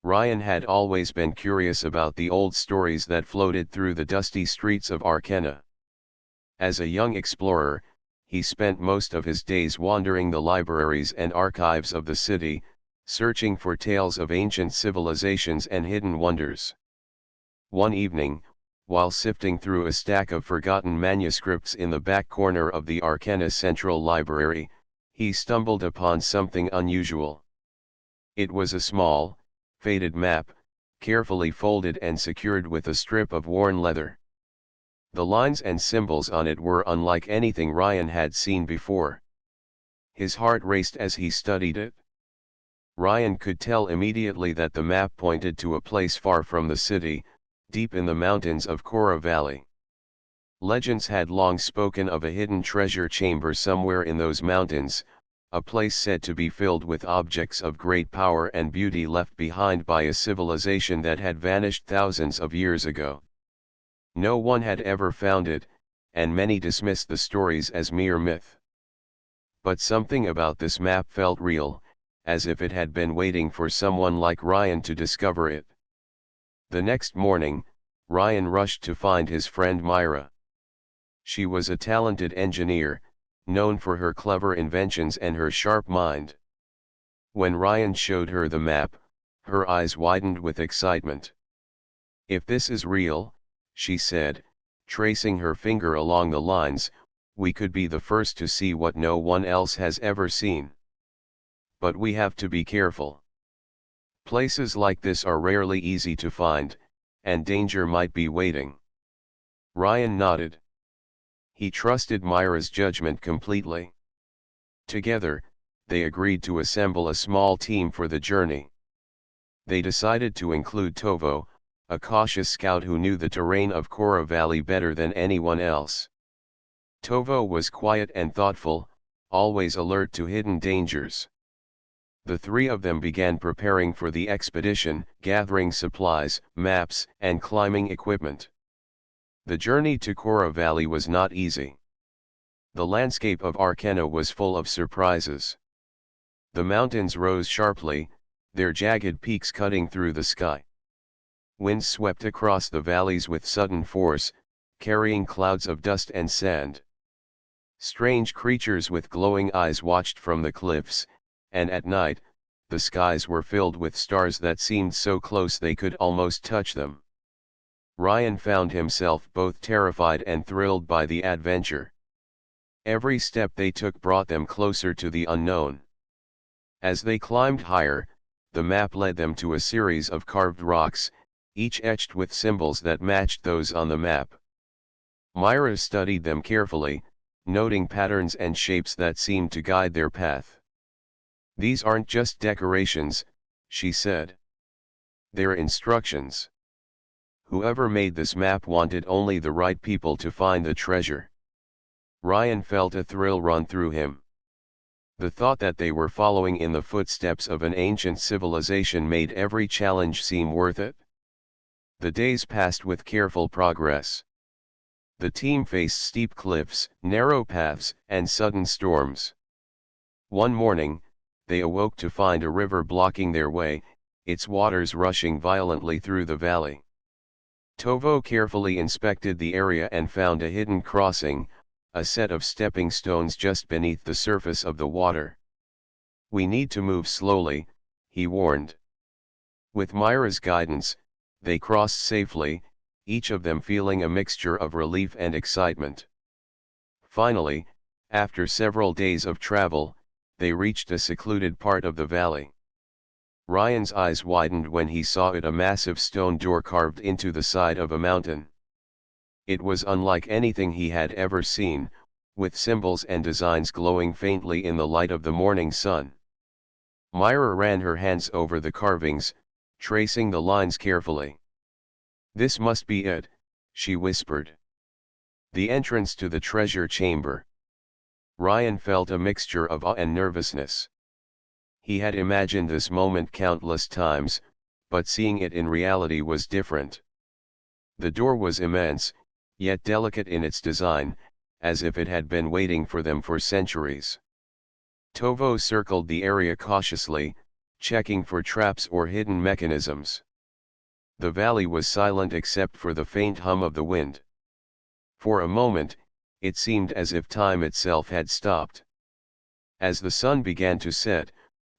Ryan had always been curious about the old stories that floated through the dusty streets of Arcana. As a young explorer, he spent most of his days wandering the libraries and archives of the city, searching for tales of ancient civilizations and hidden wonders. One evening, while sifting through a stack of forgotten manuscripts in the back corner of the Arcana Central Library, he stumbled upon something unusual. It was a small, faded map, carefully folded and secured with a strip of worn leather. The lines and symbols on it were unlike anything Ryan had seen before. His heart raced as he studied it. Ryan could tell immediately that the map pointed to a place far from the city, deep in the mountains of Kora Valley. Legends had long spoken of a hidden treasure chamber somewhere in those mountains, a place said to be filled with objects of great power and beauty left behind by a civilization that had vanished thousands of years ago. No one had ever found it, and many dismissed the stories as mere myth. But something about this map felt real, as if it had been waiting for someone like Ryan to discover it. The next morning, Ryan rushed to find his friend Myra. She was a talented engineer, known for her clever inventions and her sharp mind. When Ryan showed her the map, her eyes widened with excitement. "If this is real," she said, tracing her finger along the lines, "we could be the first to see what no one else has ever seen. But we have to be careful. Places like this are rarely easy to find, and danger might be waiting." Ryan nodded. He trusted Myra's judgment completely. Together, they agreed to assemble a small team for the journey. They decided to include Tovo, a cautious scout who knew the terrain of Kora Valley better than anyone else. Tovo was quiet and thoughtful, always alert to hidden dangers. The three of them began preparing for the expedition, gathering supplies, maps, and climbing equipment. The journey to Kora Valley was not easy. The landscape of Arcana was full of surprises. The mountains rose sharply, their jagged peaks cutting through the sky. Winds swept across the valleys with sudden force, carrying clouds of dust and sand. Strange creatures with glowing eyes watched from the cliffs, and at night, the skies were filled with stars that seemed so close they could almost touch them. Ryan found himself both terrified and thrilled by the adventure. Every step they took brought them closer to the unknown. As they climbed higher, the map led them to a series of carved rocks, each etched with symbols that matched those on the map. Myra studied them carefully, noting patterns and shapes that seemed to guide their path. "These aren't just decorations," she said. "They're instructions. Whoever made this map wanted only the right people to find the treasure." Ryan felt a thrill run through him. The thought that they were following in the footsteps of an ancient civilization made every challenge seem worth it. The days passed with careful progress. The team faced steep cliffs, narrow paths, and sudden storms. One morning, they awoke to find a river blocking their way, its waters rushing violently through the valley. Tovo carefully inspected the area and found a hidden crossing, a set of stepping stones just beneath the surface of the water. "We need to move slowly," he warned. With Myra's guidance, they crossed safely, each of them feeling a mixture of relief and excitement. Finally, after several days of travel, they reached a secluded part of the valley. Ryan's eyes widened when he saw it, a massive stone door carved into the side of a mountain. It was unlike anything he had ever seen, with symbols and designs glowing faintly in the light of the morning sun. Myra ran her hands over the carvings, tracing the lines carefully. "This must be it," she whispered. "The entrance to the treasure chamber." Ryan felt a mixture of awe and nervousness. He had imagined this moment countless times, but seeing it in reality was different. The door was immense, yet delicate in its design, as if it had been waiting for them for centuries. Tovo circled the area cautiously, checking for traps or hidden mechanisms. The valley was silent except for the faint hum of the wind. For a moment, it seemed as if time itself had stopped. As the sun began to set,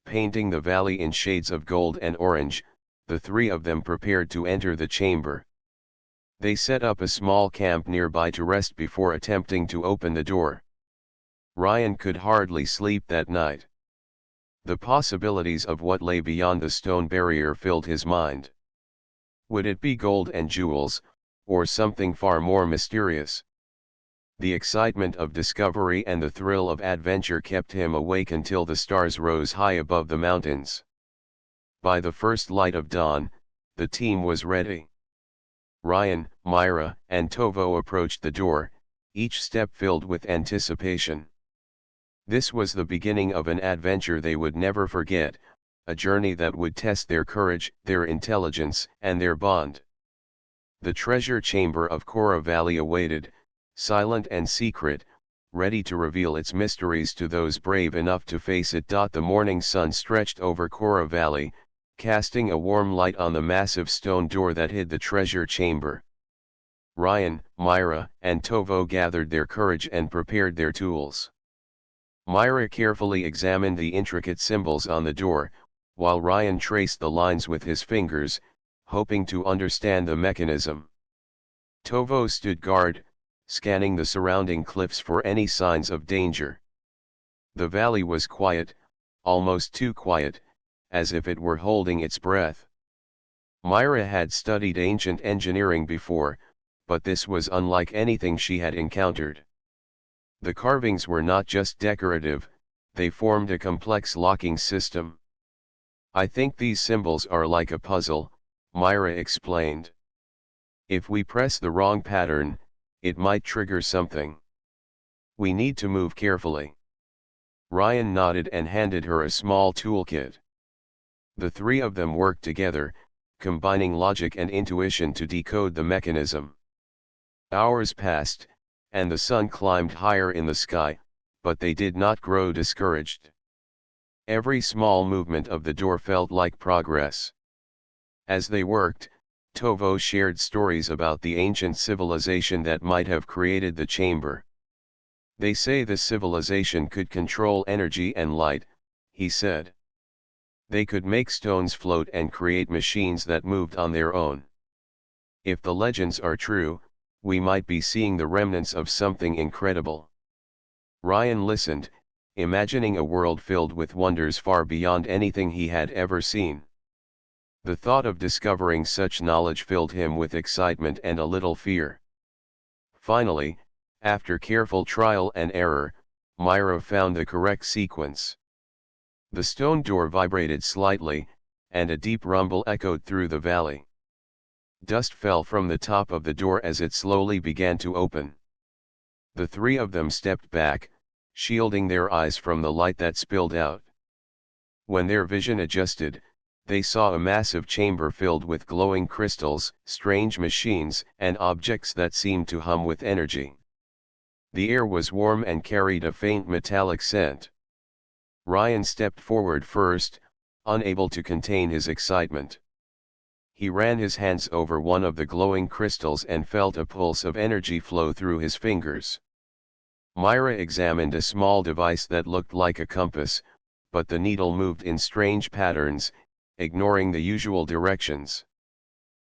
painting the valley in shades of gold and orange, the three of them prepared to enter the chamber. They set up a small camp nearby to rest before attempting to open the door. Ryan could hardly sleep that night. The possibilities of what lay beyond the stone barrier filled his mind. Would it be gold and jewels, or something far more mysterious? The excitement of discovery and the thrill of adventure kept him awake until the stars rose high above the mountains. By the first light of dawn, the team was ready. Ryan, Myra, and Tovo approached the door, each step filled with anticipation. This was the beginning of an adventure they would never forget, a journey that would test their courage, their intelligence, and their bond. The treasure chamber of Kora Valley awaited, silent and secret, ready to reveal its mysteries to those brave enough to face it. The morning sun stretched over Kora Valley, casting a warm light on the massive stone door that hid the treasure chamber. Ryan, Myra, and Tovo gathered their courage and prepared their tools. Myra carefully examined the intricate symbols on the door, while Ryan traced the lines with his fingers, hoping to understand the mechanism. Tovo stood guard, scanning the surrounding cliffs for any signs of danger. The valley was quiet, almost too quiet, as if it were holding its breath. Myra had studied ancient engineering before, but this was unlike anything she had encountered. The carvings were not just decorative, they formed a complex locking system. "I think these symbols are like a puzzle," Myra explained. "If we press the wrong pattern, it might trigger something. We need to move carefully." Ryan nodded and handed her a small toolkit. The three of them worked together, combining logic and intuition to decode the mechanism. Hours passed, and the sun climbed higher in the sky, but they did not grow discouraged. Every small movement of the door felt like progress. As they worked, Tovo shared stories about the ancient civilization that might have created the chamber. "They say this civilization could control energy and light," he said. "They could make stones float and create machines that moved on their own. If the legends are true, we might be seeing the remnants of something incredible." Ryan listened, imagining a world filled with wonders far beyond anything he had ever seen. The thought of discovering such knowledge filled him with excitement and a little fear. Finally, after careful trial and error, Myra found the correct sequence. The stone door vibrated slightly, and a deep rumble echoed through the valley. Dust fell from the top of the door as it slowly began to open. The three of them stepped back, shielding their eyes from the light that spilled out. When their vision adjusted, they saw a massive chamber filled with glowing crystals, strange machines, and objects that seemed to hum with energy. The air was warm and carried a faint metallic scent. Ryan stepped forward first, unable to contain his excitement. He ran his hands over one of the glowing crystals and felt a pulse of energy flow through his fingers. Myra examined a small device that looked like a compass, but the needle moved in strange patterns, ignoring the usual directions.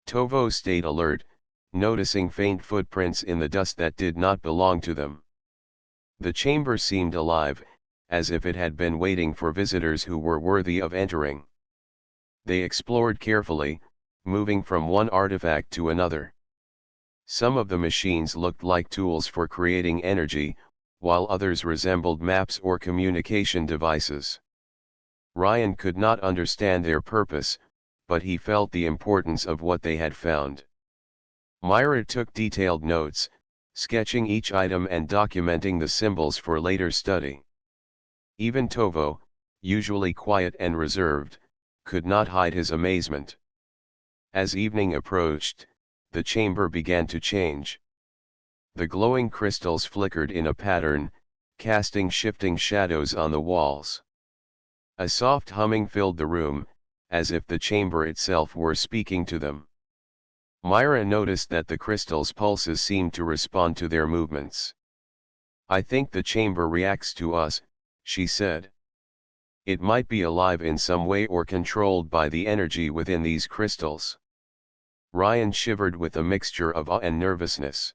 Tovo stayed alert, noticing faint footprints in the dust that did not belong to them. The chamber seemed alive, as if it had been waiting for visitors who were worthy of entering. They explored carefully, moving from one artifact to another. Some of the machines looked like tools for creating energy, while others resembled maps or communication devices. Ryan could not understand their purpose, but he felt the importance of what they had found. Myra took detailed notes, sketching each item and documenting the symbols for later study. Even Tovo, usually quiet and reserved, could not hide his amazement. As evening approached, the chamber began to change. The glowing crystals flickered in a pattern, casting shifting shadows on the walls. A soft humming filled the room, as if the chamber itself were speaking to them. Myra noticed that the crystal's pulses seemed to respond to their movements. "I think the chamber reacts to us," she said. "It might be alive in some way or controlled by the energy within these crystals." Ryan shivered with a mixture of awe and nervousness.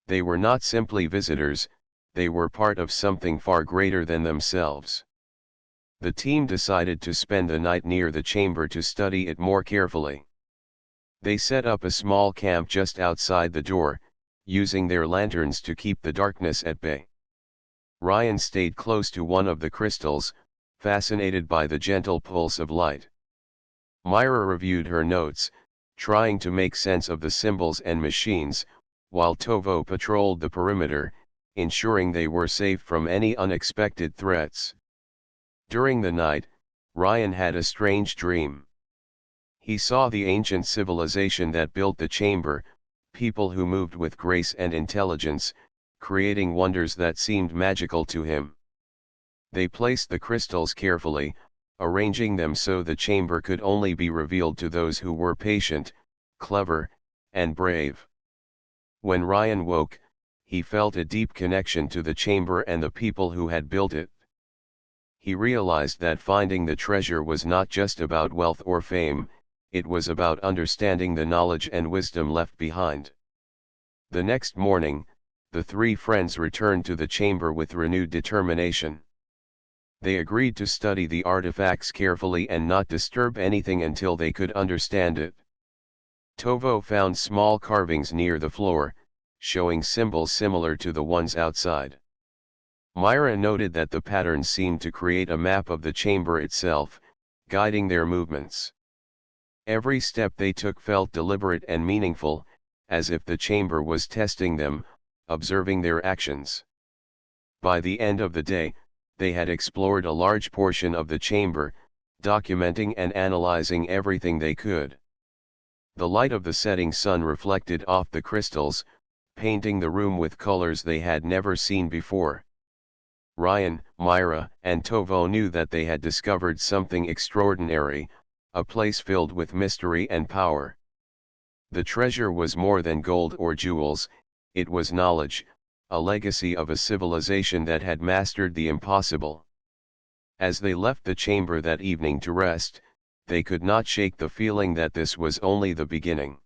They were not simply visitors, they were part of something far greater than themselves. The team decided to spend the night near the chamber to study it more carefully. They set up a small camp just outside the door, using their lanterns to keep the darkness at bay. Ryan stayed close to one of the crystals, fascinated by the gentle pulse of light. Myra reviewed her notes, trying to make sense of the symbols and machines, while Tovo patrolled the perimeter, ensuring they were safe from any unexpected threats. During the night, Ryan had a strange dream. He saw the ancient civilization that built the chamber, people who moved with grace and intelligence, creating wonders that seemed magical to him. They placed the crystals carefully, arranging them so the chamber could only be revealed to those who were patient, clever, and brave. When Ryan woke, he felt a deep connection to the chamber and the people who had built it. He realized that finding the treasure was not just about wealth or fame, it was about understanding the knowledge and wisdom left behind. The next morning, the three friends returned to the chamber with renewed determination. They agreed to study the artifacts carefully and not disturb anything until they could understand it. Tovo found small carvings near the floor, showing symbols similar to the ones outside. Myra noted that the patterns seemed to create a map of the chamber itself, guiding their movements. Every step they took felt deliberate and meaningful, as if the chamber was testing them, observing their actions. By the end of the day, they had explored a large portion of the chamber, documenting and analyzing everything they could. The light of the setting sun reflected off the crystals, painting the room with colors they had never seen before. Ryan, Myra, and Tovo knew that they had discovered something extraordinary, a place filled with mystery and power. The treasure was more than gold or jewels, it was knowledge, a legacy of a civilization that had mastered the impossible. As they left the chamber that evening to rest, they could not shake the feeling that this was only the beginning.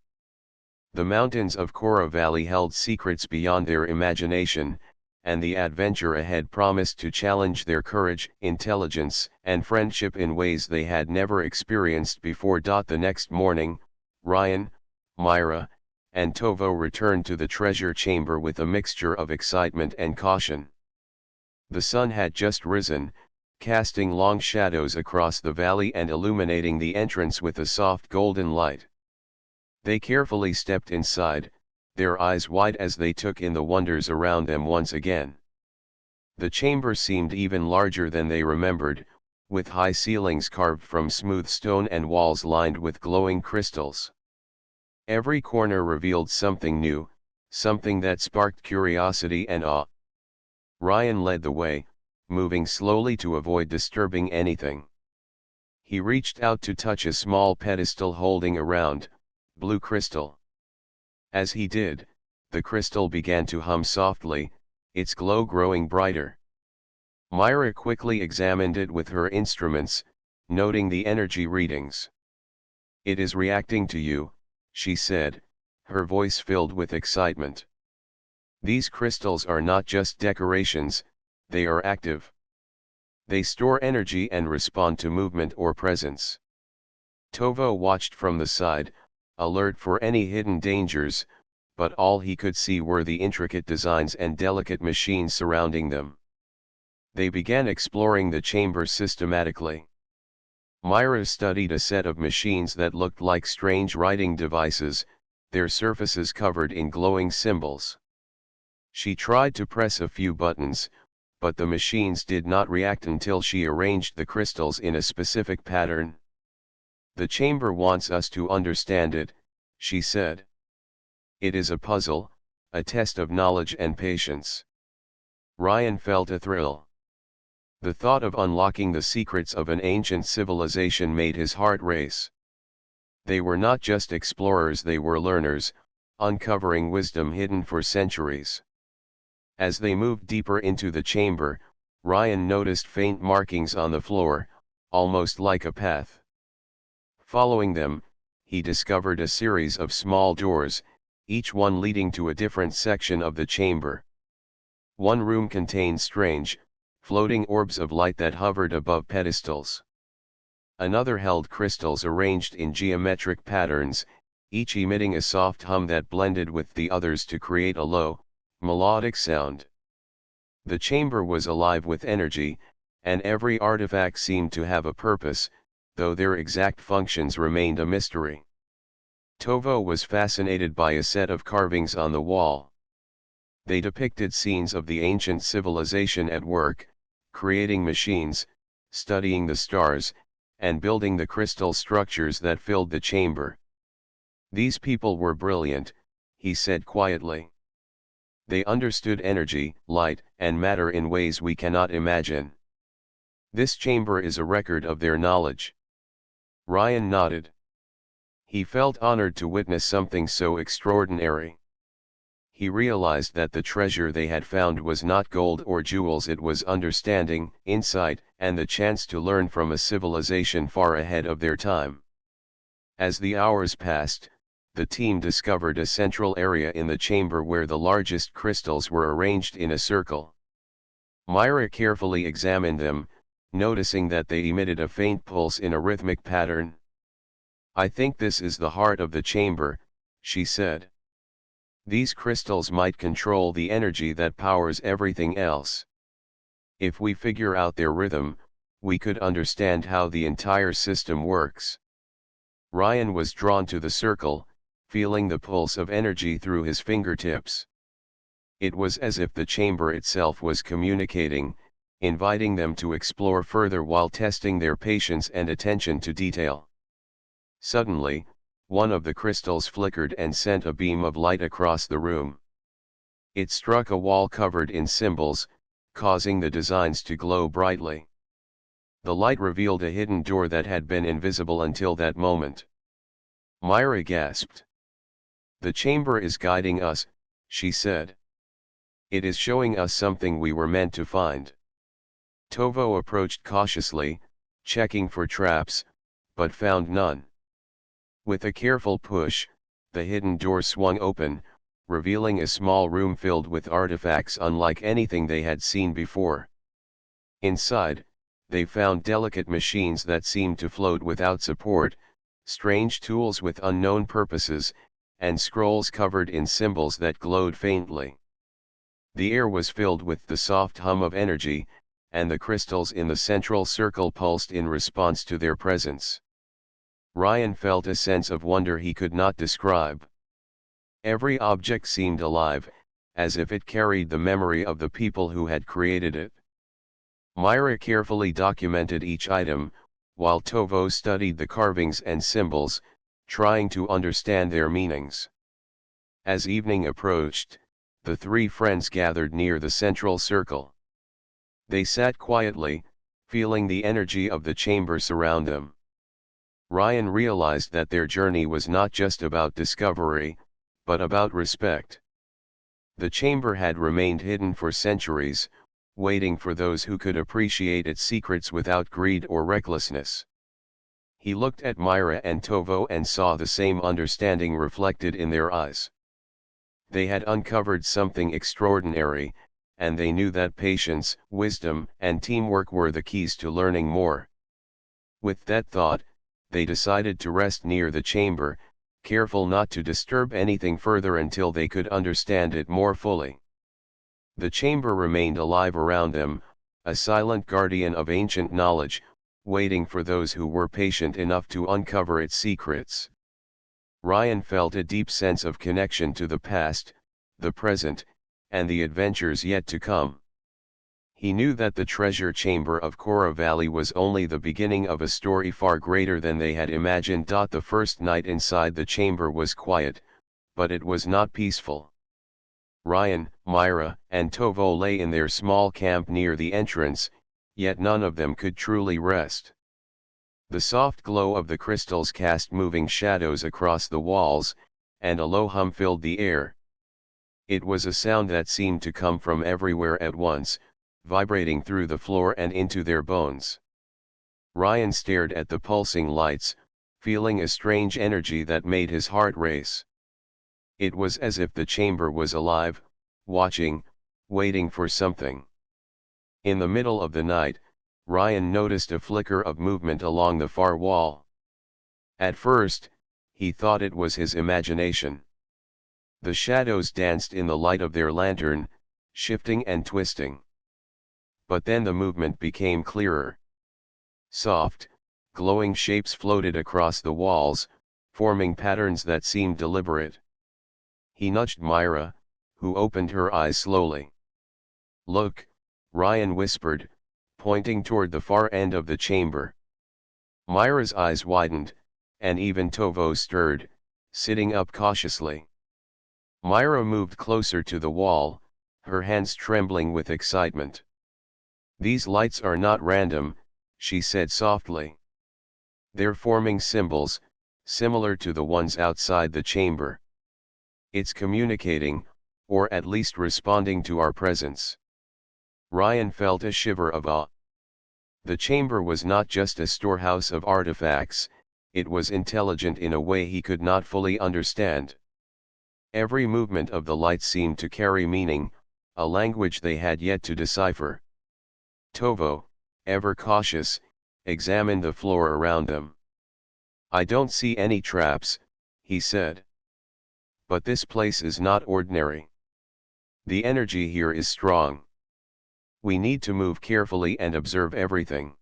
The mountains of Kora Valley held secrets beyond their imagination, and the adventure ahead promised to challenge their courage, intelligence, and friendship in ways they had never experienced before. The next morning, Ryan, Myra, and Tovo returned to the treasure chamber with a mixture of excitement and caution. The sun had just risen, casting long shadows across the valley and illuminating the entrance with a soft golden light. They carefully stepped inside, their eyes wide as they took in the wonders around them once again. The chamber seemed even larger than they remembered, with high ceilings carved from smooth stone and walls lined with glowing crystals. Every corner revealed something new, something that sparked curiosity and awe. Ryan led the way, moving slowly to avoid disturbing anything. He reached out to touch a small pedestal holding a round, blue crystal. As he did, the crystal began to hum softly, its glow growing brighter. Myra quickly examined it with her instruments, noting the energy readings. "It is reacting to you," she said, her voice filled with excitement. "These crystals are not just decorations, they are active. They store energy and respond to movement or presence." Tovo watched from the side, alert for any hidden dangers, but all he could see were the intricate designs and delicate machines surrounding them. They began exploring the chamber systematically. Myra studied a set of machines that looked like strange writing devices, their surfaces covered in glowing symbols. She tried to press a few buttons, but the machines did not react until she arranged the crystals in a specific pattern. "The chamber wants us to understand it," she said. "It is a puzzle, a test of knowledge and patience." Ryan felt a thrill. The thought of unlocking the secrets of an ancient civilization made his heart race. They were not just explorers, they were learners, uncovering wisdom hidden for centuries. As they moved deeper into the chamber, Ryan noticed faint markings on the floor, almost like a path. Following them, he discovered a series of small doors, each one leading to a different section of the chamber. One room contained strange, floating orbs of light that hovered above pedestals. Another held crystals arranged in geometric patterns, each emitting a soft hum that blended with the others to create a low, melodic sound. The chamber was alive with energy, and every artifact seemed to have a purpose, though their exact functions remained a mystery. Tovo was fascinated by a set of carvings on the wall. They depicted scenes of the ancient civilization at work, creating machines, studying the stars, and building the crystal structures that filled the chamber. These people were brilliant, he said quietly. They understood energy, light, and matter in ways we cannot imagine. This chamber is a record of their knowledge. Ryan nodded. He felt honored to witness something so extraordinary. He realized that the treasure they had found was not gold or jewels, it was understanding, insight, and the chance to learn from a civilization far ahead of their time. As the hours passed, the team discovered a central area in the chamber where the largest crystals were arranged in a circle. Myra carefully examined them, noticing that they emitted a faint pulse in a rhythmic pattern. "I think this is the heart of the chamber," she said. "These crystals might control the energy that powers everything else. If we figure out their rhythm, we could understand how the entire system works." Ryan was drawn to the circle, feeling the pulse of energy through his fingertips. It was as if the chamber itself was communicating, inviting them to explore further while testing their patience and attention to detail. Suddenly, one of the crystals flickered and sent a beam of light across the room. It struck a wall covered in symbols, causing the designs to glow brightly. The light revealed a hidden door that had been invisible until that moment. Myra gasped. "The chamber is guiding us," she said. "It is showing us something we were meant to find." Tovo approached cautiously, checking for traps, but found none. With a careful push, the hidden door swung open, revealing a small room filled with artifacts unlike anything they had seen before. Inside, they found delicate machines that seemed to float without support, strange tools with unknown purposes, and scrolls covered in symbols that glowed faintly. The air was filled with the soft hum of energy, and the crystals in the central circle pulsed in response to their presence. Ryan felt a sense of wonder he could not describe. Every object seemed alive, as if it carried the memory of the people who had created it. Myra carefully documented each item, while Tovo studied the carvings and symbols, trying to understand their meanings. As evening approached, the three friends gathered near the central circle. They sat quietly, feeling the energy of the chamber surround them. Ryan realized that their journey was not just about discovery, but about respect. The chamber had remained hidden for centuries, waiting for those who could appreciate its secrets without greed or recklessness. He looked at Myra and Tovo and saw the same understanding reflected in their eyes. They had uncovered something extraordinary, and they knew that patience, wisdom, and teamwork were the keys to learning more. With that thought, they decided to rest near the chamber, careful not to disturb anything further until they could understand it more fully. The chamber remained alive around them, a silent guardian of ancient knowledge, waiting for those who were patient enough to uncover its secrets. Ryan felt a deep sense of connection to the past, the present, and the adventures yet to come. He knew that the treasure chamber of Kora Valley was only the beginning of a story far greater than they had imagined. The first night inside the chamber was quiet, but it was not peaceful. Ryan, Myra, and Tovo lay in their small camp near the entrance, yet none of them could truly rest. The soft glow of the crystals cast moving shadows across the walls, and a low hum filled the air. It was a sound that seemed to come from everywhere at once, vibrating through the floor and into their bones. Ryan stared at the pulsing lights, feeling a strange energy that made his heart race. It was as if the chamber was alive, watching, waiting for something. In the middle of the night, Ryan noticed a flicker of movement along the far wall. At first, he thought it was his imagination. The shadows danced in the light of their lantern, shifting and twisting. But then the movement became clearer. Soft, glowing shapes floated across the walls, forming patterns that seemed deliberate. He nudged Myra, who opened her eyes slowly. "Look," Ryan whispered, pointing toward the far end of the chamber. Myra's eyes widened, and even Tovo stirred, sitting up cautiously. Myra moved closer to the wall, her hands trembling with excitement. "These lights are not random," she said softly. "They're forming symbols, similar to the ones outside the chamber. It's communicating, or at least responding to our presence." Ryan felt a shiver of awe. The chamber was not just a storehouse of artifacts, it was intelligent in a way he could not fully understand. Every movement of the lights seemed to carry meaning, a language they had yet to decipher. Tovo, ever cautious, examined the floor around them. "I don't see any traps," he said. "But this place is not ordinary. The energy here is strong. We need to move carefully and observe everything."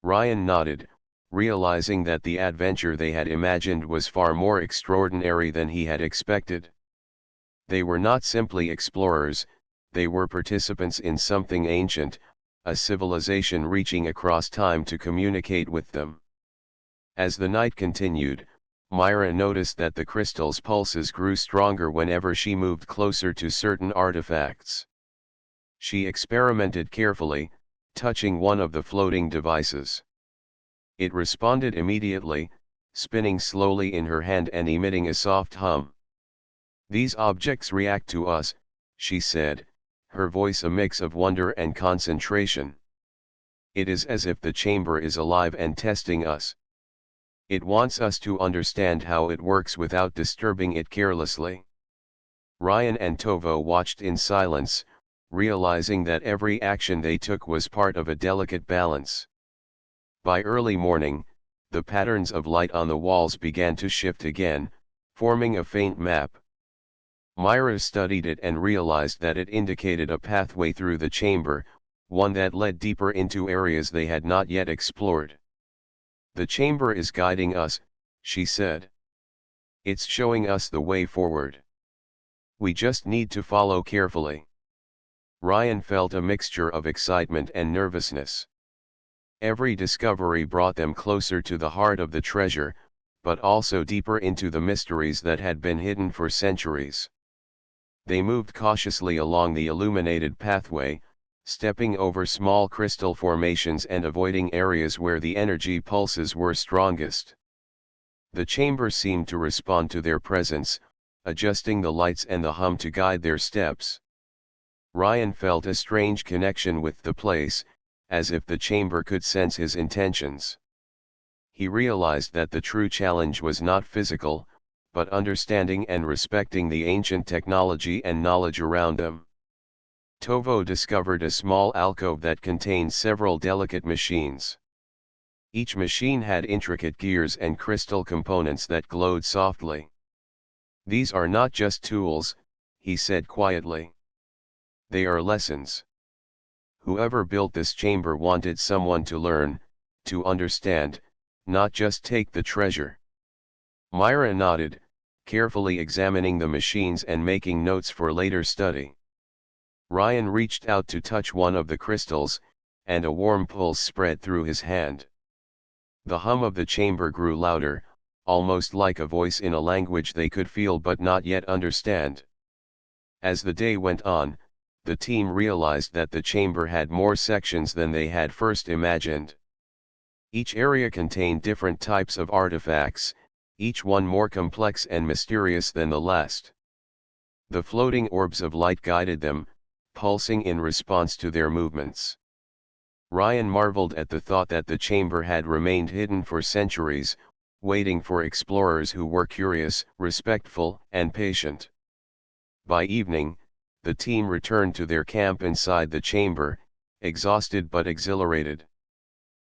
Ryan nodded, realizing that the adventure they had imagined was far more extraordinary than he had expected. They were not simply explorers, they were participants in something ancient, a civilization reaching across time to communicate with them. As the night continued, Myra noticed that the crystal's pulses grew stronger whenever she moved closer to certain artifacts. She experimented carefully, touching one of the floating devices. It responded immediately, spinning slowly in her hand and emitting a soft hum. "These objects react to us," she said, her voice a mix of wonder and concentration. "It is as if the chamber is alive and testing us. It wants us to understand how it works without disturbing it carelessly." Ryan and Tovo watched in silence, realizing that every action they took was part of a delicate balance. By early morning, the patterns of light on the walls began to shift again, forming a faint map. Myra studied it and realized that it indicated a pathway through the chamber, one that led deeper into areas they had not yet explored. "The chamber is guiding us," she said. "It's showing us the way forward. We just need to follow carefully." Ryan felt a mixture of excitement and nervousness. Every discovery brought them closer to the heart of the treasure, but also deeper into the mysteries that had been hidden for centuries. They moved cautiously along the illuminated pathway, stepping over small crystal formations and avoiding areas where the energy pulses were strongest. The chamber seemed to respond to their presence, adjusting the lights and the hum to guide their steps. Ryan felt a strange connection with the place, as if the chamber could sense his intentions. He realized that the true challenge was not physical, but understanding and respecting the ancient technology and knowledge around them. Tovo discovered a small alcove that contained several delicate machines. Each machine had intricate gears and crystal components that glowed softly. "These are not just tools," he said quietly. "They are lessons. Whoever built this chamber wanted someone to learn, to understand, not just take the treasure." Myra nodded, carefully examining the machines and making notes for later study. Ryan reached out to touch one of the crystals, and a warm pulse spread through his hand. The hum of the chamber grew louder, almost like a voice in a language they could feel but not yet understand. As the day went on, the team realized that the chamber had more sections than they had first imagined. Each area contained different types of artifacts, each one more complex and mysterious than the last. The floating orbs of light guided them, pulsing in response to their movements. Ryan marveled at the thought that the chamber had remained hidden for centuries, waiting for explorers who were curious, respectful, and patient. By evening, the team returned to their camp inside the chamber, exhausted but exhilarated.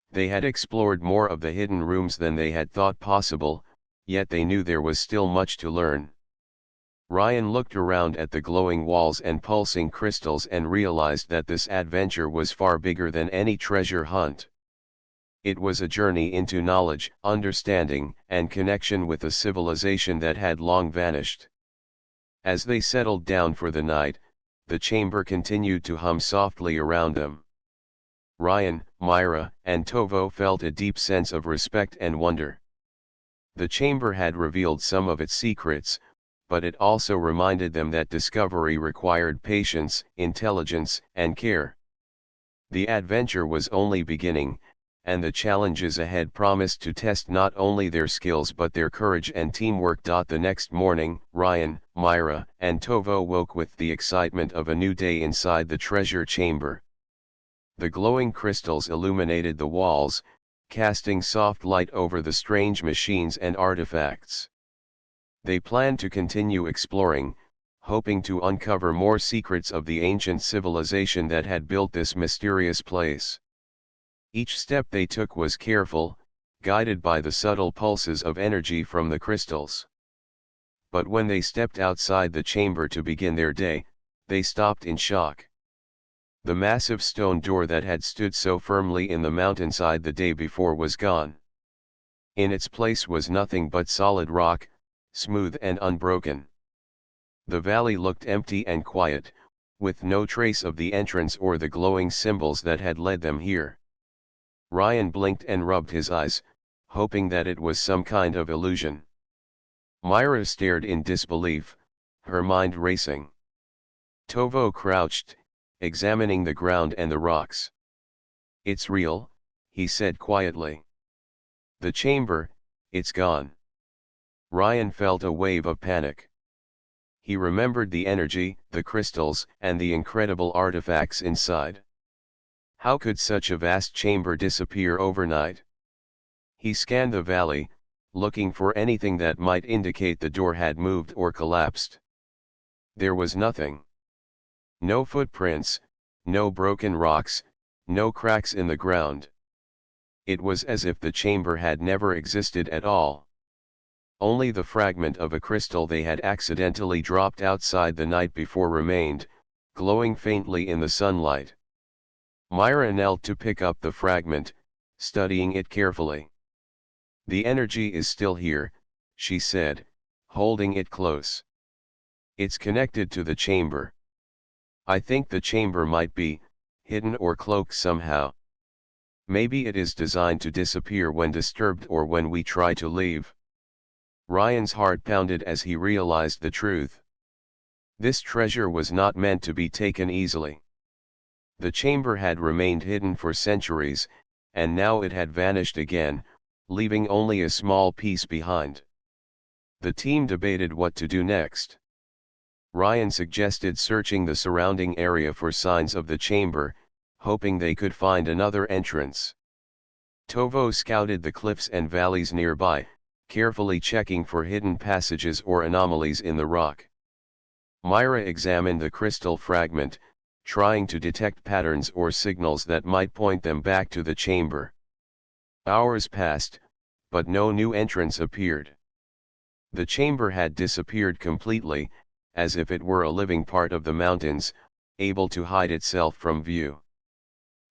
They had explored more of the hidden rooms than they had thought possible, yet they knew there was still much to learn. Ryan looked around at the glowing walls and pulsing crystals and realized that this adventure was far bigger than any treasure hunt. It was a journey into knowledge, understanding, and connection with a civilization that had long vanished. As they settled down for the night, the chamber continued to hum softly around them. Ryan, Myra, and Tovo felt a deep sense of respect and wonder. The chamber had revealed some of its secrets, but it also reminded them that discovery required patience, intelligence, and care. The adventure was only beginning, and the challenges ahead promised to test not only their skills but their courage and teamwork. The next morning, Ryan, Myra, and Tovo woke with the excitement of a new day inside the treasure chamber. The glowing crystals illuminated the walls, casting soft light over the strange machines and artifacts. They planned to continue exploring, hoping to uncover more secrets of the ancient civilization that had built this mysterious place. Each step they took was careful, guided by the subtle pulses of energy from the crystals. But when they stepped outside the chamber to begin their day, they stopped in shock. The massive stone door that had stood so firmly in the mountainside the day before was gone. In its place was nothing but solid rock, smooth and unbroken. The valley looked empty and quiet, with no trace of the entrance or the glowing symbols that had led them here. Ryan blinked and rubbed his eyes, hoping that it was some kind of illusion. Myra stared in disbelief, her mind racing. Tovo crouched, examining the ground and the rocks. "It's real," he said quietly. "The chamber, it's gone." Ryan felt a wave of panic. He remembered the energy, the crystals, and the incredible artifacts inside. How could such a vast chamber disappear overnight? He scanned the valley, looking for anything that might indicate the door had moved or collapsed. There was nothing. No footprints, no broken rocks, no cracks in the ground. It was as if the chamber had never existed at all. Only the fragment of a crystal they had accidentally dropped outside the night before remained, glowing faintly in the sunlight. Myra knelt to pick up the fragment, studying it carefully. "The energy is still here," she said, holding it close. "It's connected to the chamber. I think the chamber might be hidden or cloaked somehow. Maybe it is designed to disappear when disturbed or when we try to leave." Ryan's heart pounded as he realized the truth. This treasure was not meant to be taken easily. The chamber had remained hidden for centuries, and now it had vanished again, leaving only a small piece behind. The team debated what to do next. Ryan suggested searching the surrounding area for signs of the chamber, hoping they could find another entrance. Tovo scouted the cliffs and valleys nearby, carefully checking for hidden passages or anomalies in the rock. Myra examined the crystal fragment, trying to detect patterns or signals that might point them back to the chamber. Hours passed, but no new entrance appeared. The chamber had disappeared completely, as if it were a living part of the mountains, able to hide itself from view.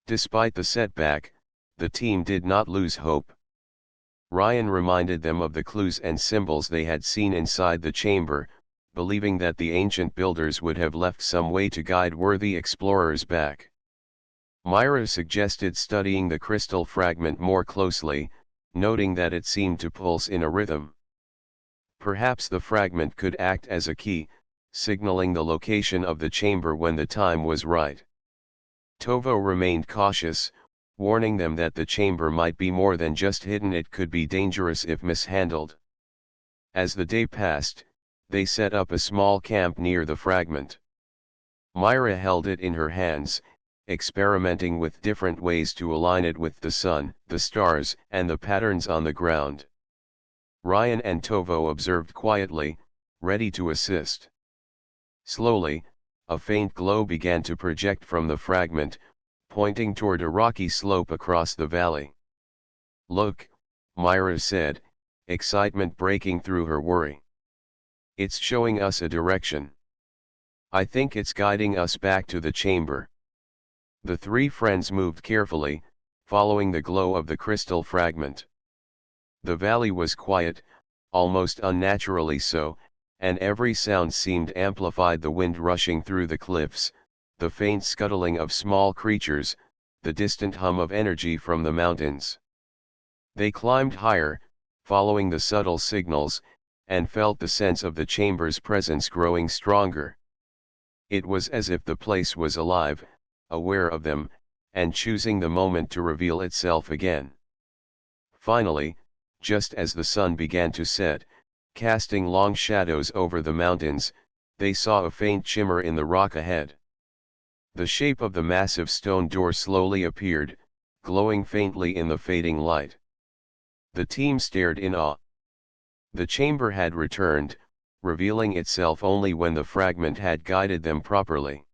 Despite the setback, the team did not lose hope. Ryan reminded them of the clues and symbols they had seen inside the chamber, believing that the ancient builders would have left some way to guide worthy explorers back. Myra suggested studying the crystal fragment more closely, noting that it seemed to pulse in a rhythm. Perhaps the fragment could act as a key, signaling the location of the chamber when the time was right. Tovo remained cautious, warning them that the chamber might be more than just hidden, it could be dangerous if mishandled. As the day passed, they set up a small camp near the fragment. Myra held it in her hands, experimenting with different ways to align it with the sun, the stars, and the patterns on the ground. Ryan and Tovo observed quietly, ready to assist. Slowly, a faint glow began to project from the fragment, pointing toward a rocky slope across the valley. "Look," Myra said, excitement breaking through her worry. "It's showing us a direction. I think it's guiding us back to the chamber." The three friends moved carefully, following the glow of the crystal fragment. The valley was quiet, almost unnaturally so, and every sound seemed amplified: the wind rushing through the cliffs, the faint scuttling of small creatures, the distant hum of energy from the mountains. They climbed higher, following the subtle signals, and felt the sense of the chamber's presence growing stronger. It was as if the place was alive, aware of them, and choosing the moment to reveal itself again. Finally, just as the sun began to set, casting long shadows over the mountains, they saw a faint shimmer in the rock ahead. The shape of the massive stone door slowly appeared, glowing faintly in the fading light. The team stared in awe. The chamber had returned, revealing itself only when the fragment had guided them properly.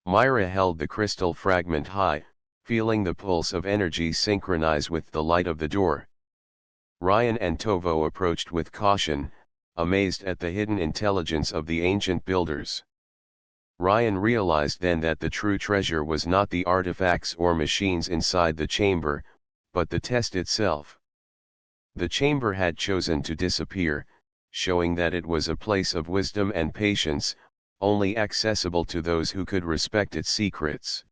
Myra held the crystal fragment high, feeling the pulse of energy synchronize with the light of the door. Ryan and Tovo approached with caution, amazed at the hidden intelligence of the ancient builders. Ryan realized then that the true treasure was not the artifacts or machines inside the chamber, but the test itself. The chamber had chosen to disappear, showing that it was a place of wisdom and patience, only accessible to those who could respect its secrets.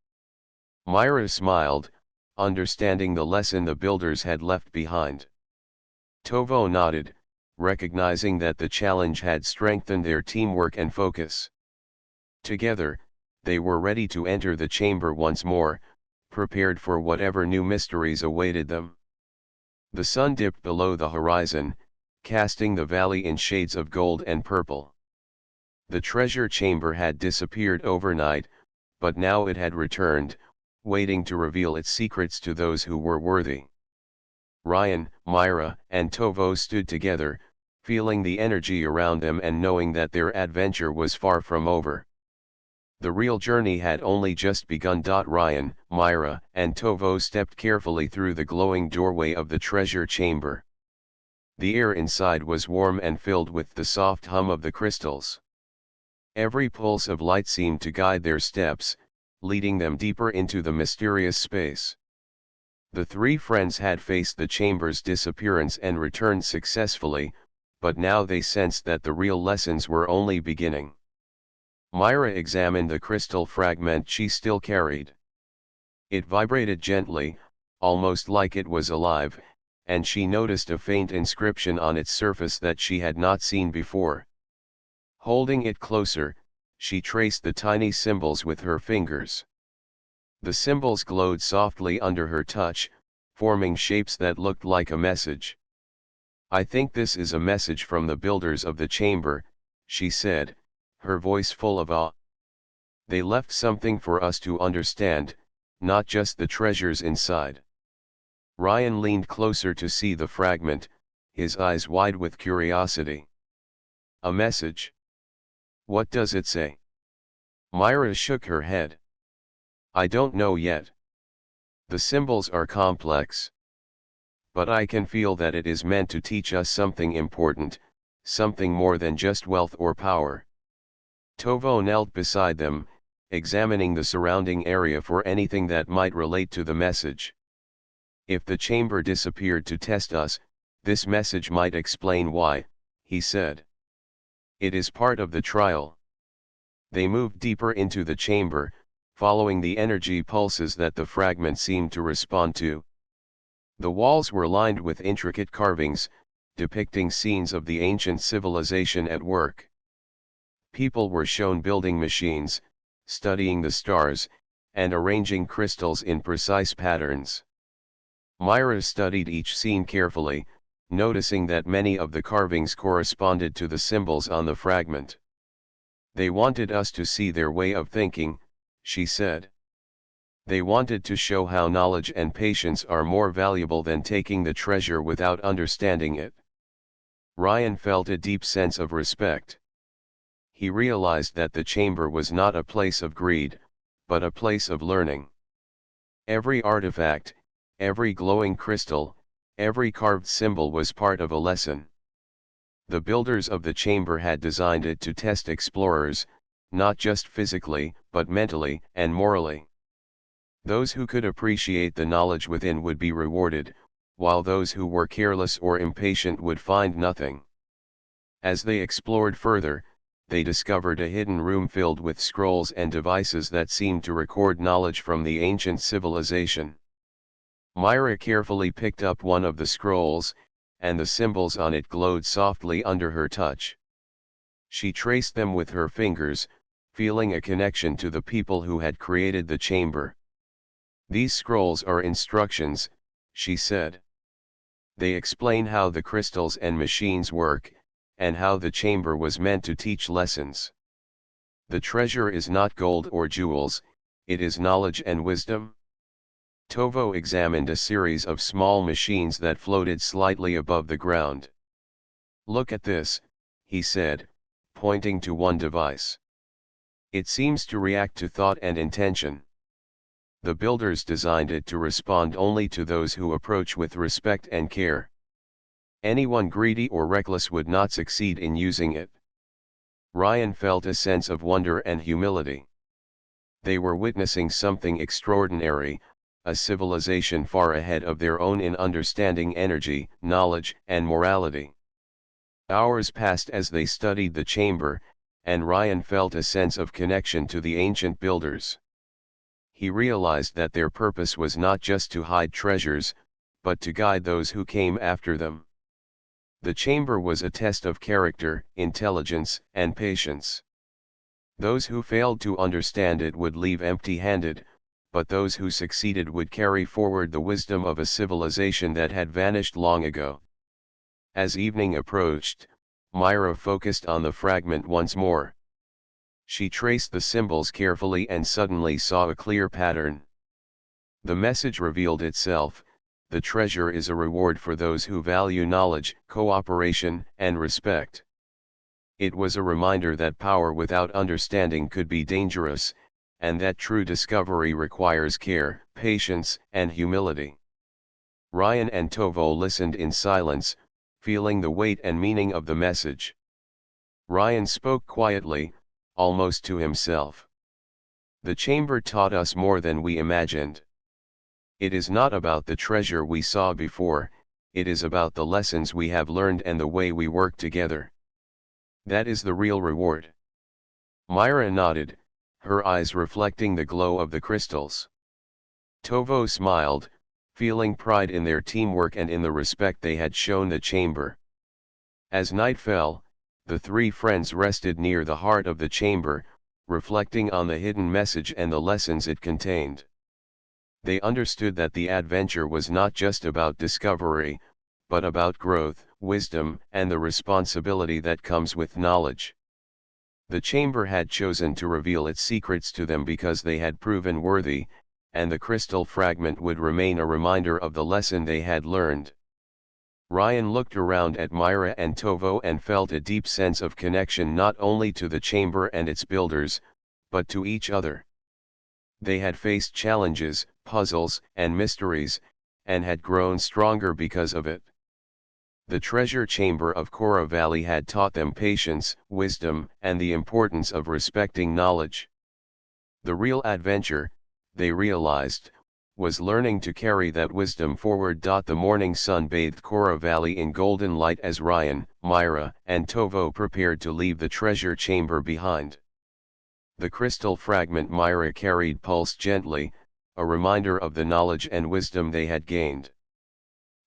Myra smiled, understanding the lesson the builders had left behind. Tovo nodded, recognizing that the challenge had strengthened their teamwork and focus. Together, they were ready to enter the chamber once more, prepared for whatever new mysteries awaited them. The sun dipped below the horizon, casting the valley in shades of gold and purple. The treasure chamber had disappeared overnight, but now it had returned, waiting to reveal its secrets to those who were worthy. Ryan, Myra, and Tovo stood together, feeling the energy around them and knowing that their adventure was far from over. The real journey had only just begun. Ryan, Myra, and Tovo stepped carefully through the glowing doorway of the treasure chamber. The air inside was warm and filled with the soft hum of the crystals. Every pulse of light seemed to guide their steps, leading them deeper into the mysterious space. The three friends had faced the chamber's disappearance and returned successfully, but now they sensed that the real lessons were only beginning. Myra examined the crystal fragment she still carried. It vibrated gently, almost like it was alive, and she noticed a faint inscription on its surface that she had not seen before. Holding it closer, she traced the tiny symbols with her fingers. The symbols glowed softly under her touch, forming shapes that looked like a message. "I think this is a message from the builders of the chamber," she said, her voice full of awe. "They left something for us to understand, not just the treasures inside." Ryan leaned closer to see the fragment, his eyes wide with curiosity. "A message? What does it say?" Myra shook her head. "I don't know yet. The symbols are complex. But I can feel that it is meant to teach us something important, something more than just wealth or power." Tovo knelt beside them, examining the surrounding area for anything that might relate to the message. "If the chamber disappeared to test us, this message might explain why," he said. "It is part of the trial." They moved deeper into the chamber, following the energy pulses that the fragment seemed to respond to. The walls were lined with intricate carvings, depicting scenes of the ancient civilization at work. People were shown building machines, studying the stars, and arranging crystals in precise patterns. Myra studied each scene carefully, noticing that many of the carvings corresponded to the symbols on the fragment. "They wanted us to see their way of thinking," she said. "They wanted to show how knowledge and patience are more valuable than taking the treasure without understanding it." Ryan felt a deep sense of respect. He realized that the chamber was not a place of greed, but a place of learning. Every artifact, every glowing crystal, every carved symbol was part of a lesson. The builders of the chamber had designed it to test explorers, not just physically, but mentally and morally. Those who could appreciate the knowledge within would be rewarded, while those who were careless or impatient would find nothing. As they explored further, they discovered a hidden room filled with scrolls and devices that seemed to record knowledge from the ancient civilization. Myra carefully picked up one of the scrolls, and the symbols on it glowed softly under her touch. She traced them with her fingers, feeling a connection to the people who had created the chamber. "These scrolls are instructions," she said. "They explain how the crystals and machines work, and how the chamber was meant to teach lessons. The treasure is not gold or jewels, it is knowledge and wisdom." Tovo examined a series of small machines that floated slightly above the ground. "Look at this," he said, pointing to one device. "It seems to react to thought and intention. The builders designed it to respond only to those who approach with respect and care. Anyone greedy or reckless would not succeed in using it." Ryan felt a sense of wonder and humility. They were witnessing something extraordinary, a civilization far ahead of their own in understanding energy, knowledge, and morality. Hours passed as they studied the chamber, and Ryan felt a sense of connection to the ancient builders. He realized that their purpose was not just to hide treasures, but to guide those who came after them. The chamber was a test of character, intelligence, and patience. Those who failed to understand it would leave empty-handed, but those who succeeded would carry forward the wisdom of a civilization that had vanished long ago. As evening approached, Myra focused on the fragment once more. She traced the symbols carefully and suddenly saw a clear pattern. The message revealed itself: the treasure is a reward for those who value knowledge, cooperation, and respect. It was a reminder that power without understanding could be dangerous, and that true discovery requires care, patience, and humility. Ryan and Tovo listened in silence, feeling the weight and meaning of the message. Ryan spoke quietly, almost to himself. "The chamber taught us more than we imagined. It is not about the treasure we saw before, it is about the lessons we have learned and the way we work together. That is the real reward." Myra nodded, her eyes reflecting the glow of the crystals. Tovo smiled, feeling pride in their teamwork and in the respect they had shown the chamber. As night fell, the three friends rested near the heart of the chamber, reflecting on the hidden message and the lessons it contained. They understood that the adventure was not just about discovery, but about growth, wisdom, and the responsibility that comes with knowledge. The chamber had chosen to reveal its secrets to them because they had proven worthy, and the crystal fragment would remain a reminder of the lesson they had learned. Ryan looked around at Myra and Tovo and felt a deep sense of connection not only to the chamber and its builders, but to each other. They had faced challenges, puzzles, and mysteries, and had grown stronger because of it. The treasure chamber of Kora Valley had taught them patience, wisdom, and the importance of respecting knowledge. The real adventure, they realized, was learning to carry that wisdom forward. The morning sun bathed Kora Valley in golden light as Ryan, Myra, and Tovo prepared to leave the treasure chamber behind. The crystal fragment Myra carried pulsed gently, a reminder of the knowledge and wisdom they had gained.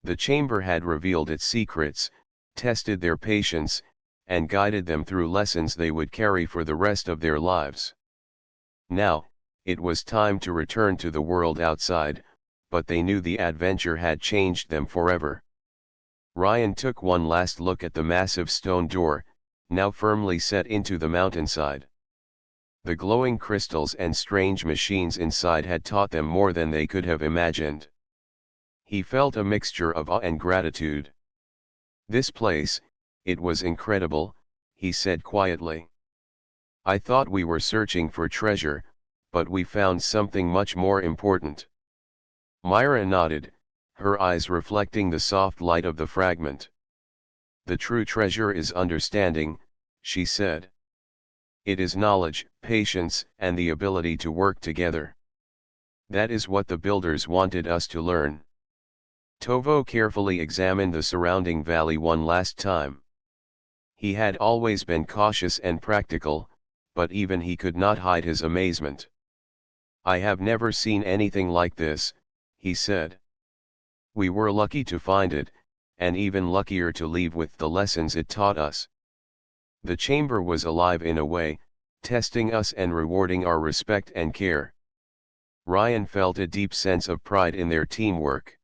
The chamber had revealed its secrets, tested their patience, and guided them through lessons they would carry for the rest of their lives. Now, it was time to return to the world outside, but they knew the adventure had changed them forever. Ryan took one last look at the massive stone door, now firmly set into the mountainside. The glowing crystals and strange machines inside had taught them more than they could have imagined. He felt a mixture of awe and gratitude. "This place, it was incredible," he said quietly. "I thought we were searching for treasure, but we found something much more important." Myra nodded, her eyes reflecting the soft light of the fragment. "The true treasure is understanding," she said. "It is knowledge, patience, and the ability to work together. That is what the builders wanted us to learn." Tovo carefully examined the surrounding valley one last time. He had always been cautious and practical, but even he could not hide his amazement. "I have never seen anything like this," he said. "We were lucky to find it, and even luckier to leave with the lessons it taught us." The chamber was alive in a way, testing us and rewarding our respect and care. Ryan felt a deep sense of pride in their teamwork.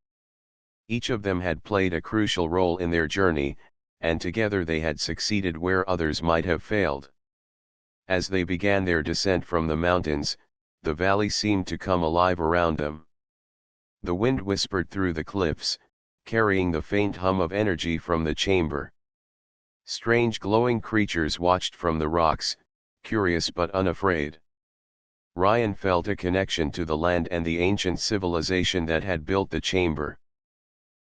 Each of them had played a crucial role in their journey, and together they had succeeded where others might have failed. As they began their descent from the mountains, the valley seemed to come alive around them. The wind whispered through the cliffs, carrying the faint hum of energy from the chamber. Strange glowing creatures watched from the rocks, curious but unafraid. Ryan felt a connection to the land and the ancient civilization that had built the chamber.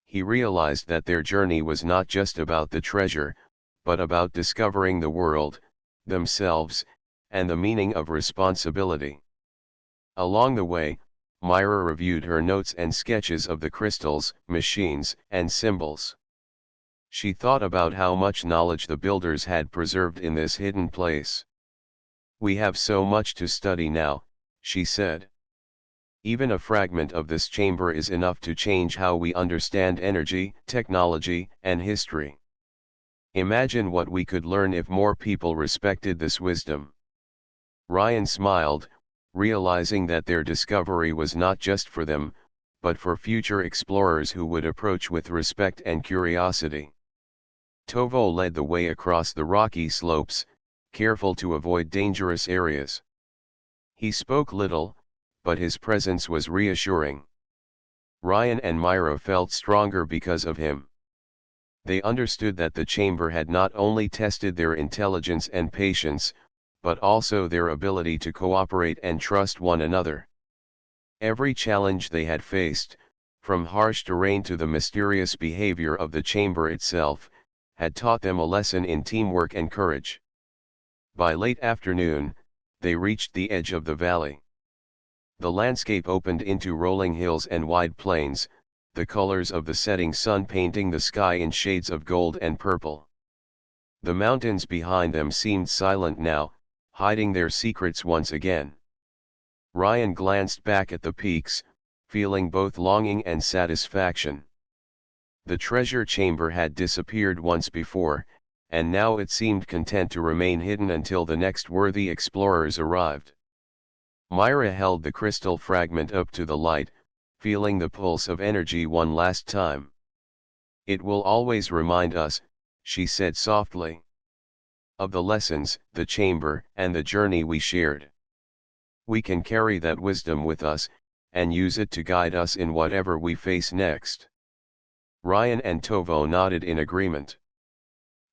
He realized that their journey was not just about the treasure, but about discovering the world, themselves, and the meaning of responsibility. Along the way, Myra reviewed her notes and sketches of the crystals, machines, and symbols. She thought about how much knowledge the builders had preserved in this hidden place. "We have so much to study now," she said. "Even a fragment of this chamber is enough to change how we understand energy, technology, and history. Imagine what we could learn if more people respected this wisdom." Ryan smiled, realizing that their discovery was not just for them, but for future explorers who would approach with respect and curiosity. Tovo led the way across the rocky slopes, careful to avoid dangerous areas. He spoke little, but his presence was reassuring. Ryan and Myra felt stronger because of him. They understood that the chamber had not only tested their intelligence and patience, but also their ability to cooperate and trust one another. Every challenge they had faced, from harsh terrain to the mysterious behavior of the chamber itself, had taught them a lesson in teamwork and courage. By late afternoon, they reached the edge of the valley. The landscape opened into rolling hills and wide plains, the colors of the setting sun painting the sky in shades of gold and purple. The mountains behind them seemed silent now, hiding their secrets once again. Ryan glanced back at the peaks, feeling both longing and satisfaction. The treasure chamber had disappeared once before, and now it seemed content to remain hidden until the next worthy explorers arrived. Myra held the crystal fragment up to the light, feeling the pulse of energy one last time. "It will always remind us," she said softly, "of the lessons, the chamber, and the journey we shared. We can carry that wisdom with us, and use it to guide us in whatever we face next." Ryan and Tovo nodded in agreement.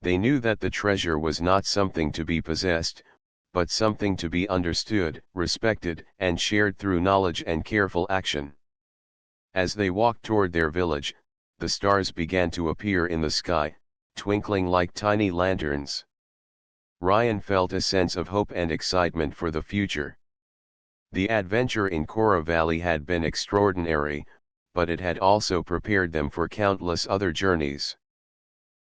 They knew that the treasure was not something to be possessed, but something to be understood, respected, and shared through knowledge and careful action. As they walked toward their village, the stars began to appear in the sky, twinkling like tiny lanterns. Ryan felt a sense of hope and excitement for the future. The adventure in Kora Valley had been extraordinary, but it had also prepared them for countless other journeys.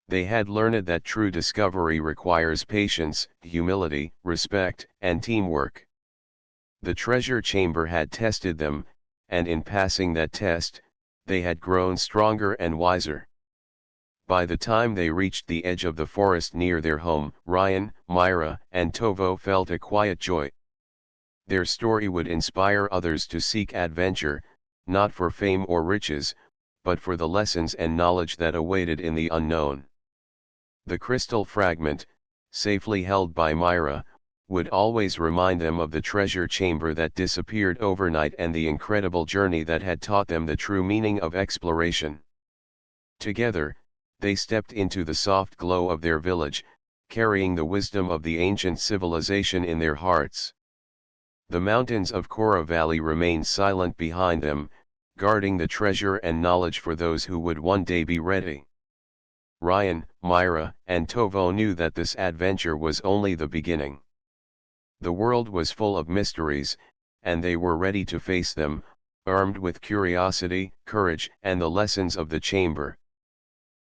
They had learned that true discovery requires patience, humility, respect, and teamwork. The treasure chamber had tested them, and in passing that test, they had grown stronger and wiser. By the time they reached the edge of the forest near their home, Ryan, Myra, and Tovo felt a quiet joy. Their story would inspire others to seek adventure, not for fame or riches, but for the lessons and knowledge that awaited in the unknown. The crystal fragment, safely held by Myra, would always remind them of the treasure chamber that disappeared overnight and the incredible journey that had taught them the true meaning of exploration. Together, they stepped into the soft glow of their village, carrying the wisdom of the ancient civilization in their hearts. The mountains of Kora Valley remained silent behind them, guarding the treasure and knowledge for those who would one day be ready. Ryan, Myra, and Tovo knew that this adventure was only the beginning. The world was full of mysteries, and they were ready to face them, armed with curiosity, courage, and the lessons of the chamber.